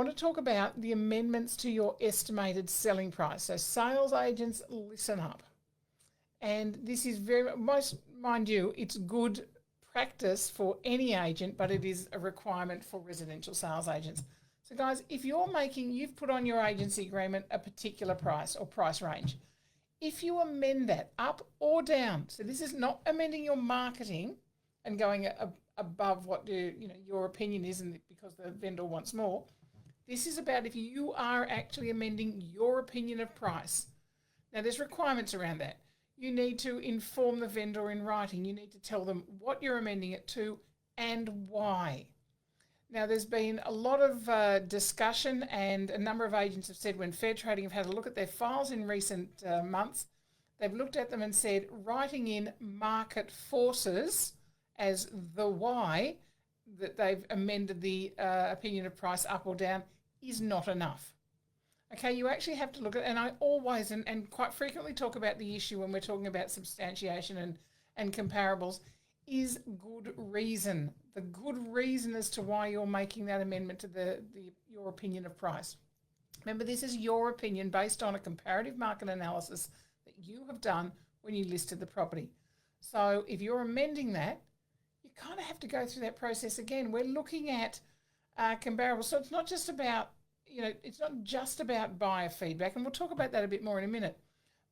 want to talk about the amendments to your estimated selling price. So sales agents, listen up. And this is mind you, it's good practice for any agent, but it is a requirement for residential sales agents. So guys, if you've put on your agency agreement a particular price or price range. If you amend that up or down, so this is not amending your marketing and going above what your opinion is, and because the vendor wants more. This is about if you are actually amending your opinion of price. Now, there's requirements around that. You need to inform the vendor in writing. You need to tell them what you're amending it to and why. Now, there's been a lot of discussion, and a number of agents have said when Fair Trading have had a look at their files in recent months, they've looked at them and said writing in market forces as the why that they've amended the opinion of price up or down is not enough. Okay, you actually have to look at, and I always and quite frequently talk about the issue when we're talking about substantiation and comparables, is good reason. The good reason as to why you're making that amendment to your opinion of price. Remember, this is your opinion based on a comparative market analysis that you have done when you listed the property. So if you're amending that, you kind of have to go through that process again. We're looking at comparables. So it's not just about, buyer feedback, and we'll talk about that a bit more in a minute.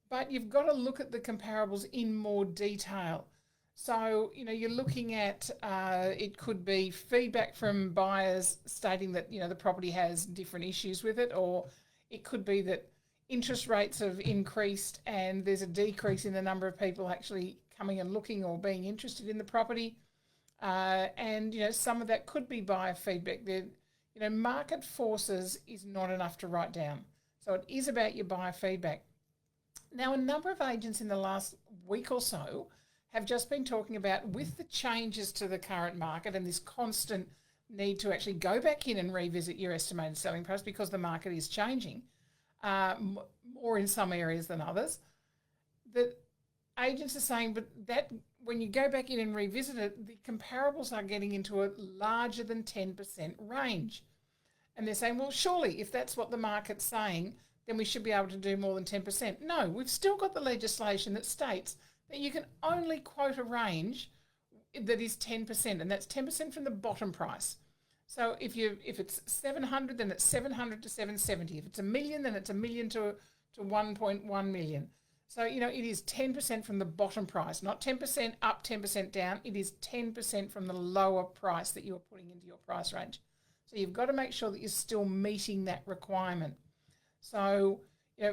But you've got to look at the comparables in more detail. So, you're looking at, it could be feedback from buyers stating that, the property has different issues with it, or it could be that interest rates have increased and there's a decrease in the number of people actually coming and looking or being interested in the property. And some of that could be buyer feedback. Market forces is not enough to write down. So it is about your buyer feedback. Now, a number of agents in the last week or so have just been talking about, with the changes to the current market and this constant need to actually go back in and revisit your estimated selling price because the market is changing, more in some areas than others, that agents are saying, but that when you go back in and revisit it, the comparables are getting into a larger than 10% range. And they're saying, well, surely if that's what the market's saying, then we should be able to do more than 10%. No, we've still got the legislation that states that you can only quote a range that is 10%, and that's 10% from the bottom price. So if it's 700, then it's 700 to 770. If it's $1 million, then it's $1 million to 1.1 million. So, it is 10% from the bottom price, not 10% up, 10% down. It is 10% from the lower price that you're putting into your price range. So you've got to make sure that you're still meeting that requirement. So,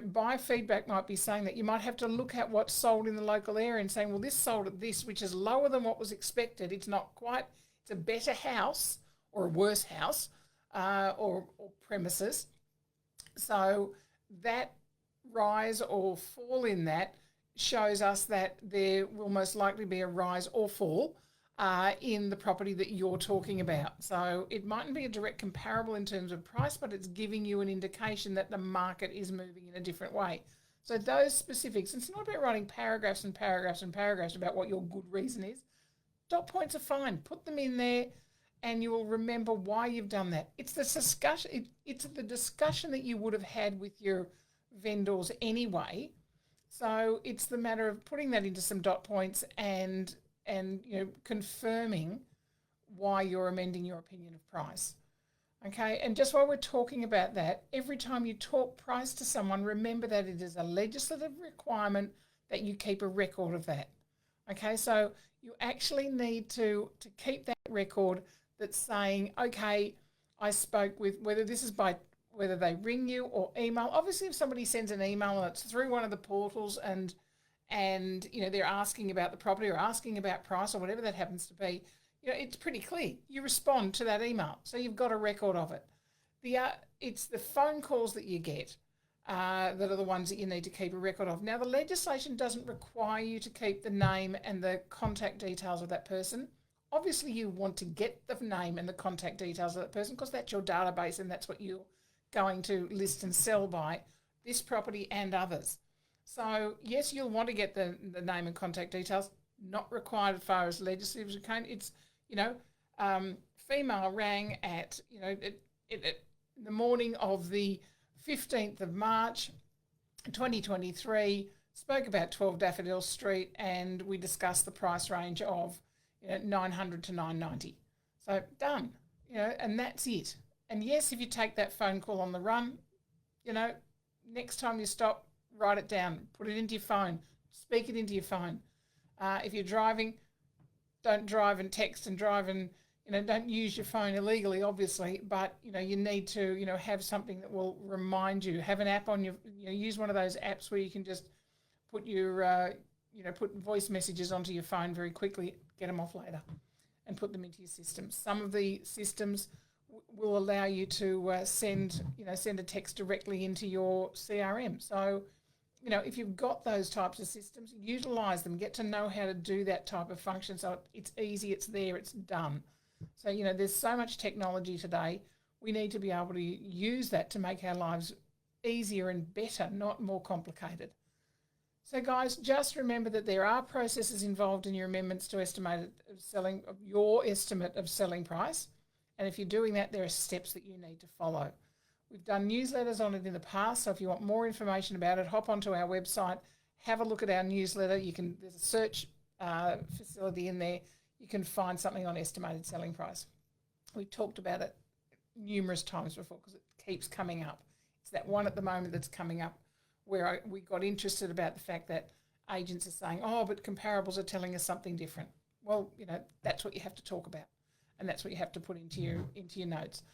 buyer feedback might be saying that you might have to look at what's sold in the local area and saying, well, this sold at this, which is lower than what was expected. It's not quite, it's a better house or a worse house or premises. So that rise or fall in that shows us that there will most likely be a rise or fall in the property that you're talking about. So it mightn't be a direct comparable in terms of price, but it's giving you an indication that the market is moving in a different way. So those specifics, it's not about writing paragraphs and paragraphs and paragraphs about what your good reason is. Dot points are fine. Put them in there and you will remember why you've done that. It's the discussion, it's the discussion that you would have had with your vendors anyway. So it's the matter of putting that into some dot points and confirming why you're amending your opinion of price. Okay, and just while we're talking about that, every time you talk price to someone, remember that it is a legislative requirement that you keep a record of that. Okay, so you actually need to keep that record that's saying, okay, I spoke with, whether they ring you or email. Obviously, if somebody sends an email and it's through one of the portals and they're asking about the property or asking about price or whatever that happens to be, it's pretty clear. You respond to that email, so you've got a record of it. It's the phone calls that you get that are the ones that you need to keep a record of. Now, the legislation doesn't require you to keep the name and the contact details of that person. Obviously, you want to get the name and the contact details of that person because that's your database and that's what you're going to list and sell by, this property and others. So, yes, you'll want to get the name and contact details, not required as far as legislative is concerned. It's, female rang at, the morning of the 15th of March, 2023, spoke about 12 Daffodil Street, and we discussed the price range of 900 to 990. So done, and that's it. And yes, if you take that phone call on the run, next time you stop, write it down, put it into your phone, speak it into your phone. If you're driving, don't drive and text and drive and, don't use your phone illegally, obviously, but, you need to, have something that will remind you. Have an app on your, use one of those apps where you can just put your, put voice messages onto your phone very quickly, get them off later and put them into your system. Some of the systems will allow you to send a text directly into your CRM. So, if you've got those types of systems, utilize them, get to know how to do that type of function. So it's easy, it's there, it's done. So, there's so much technology today. We need to be able to use that to make our lives easier and better, not more complicated. So, guys, just remember that there are processes involved in your amendments to your estimate of selling price. And if you're doing that, there are steps that you need to follow. We've done newsletters on it in the past, so if you want more information about it, hop onto our website, have a look at our newsletter. There's a search facility in there. You can find something on estimated selling price. We've talked about it numerous times before because it keeps coming up. It's that one at the moment that's coming up where we got interested about the fact that agents are saying, but comparables are telling us something different. Well, that's what you have to talk about, and that's what you have to put into your notes.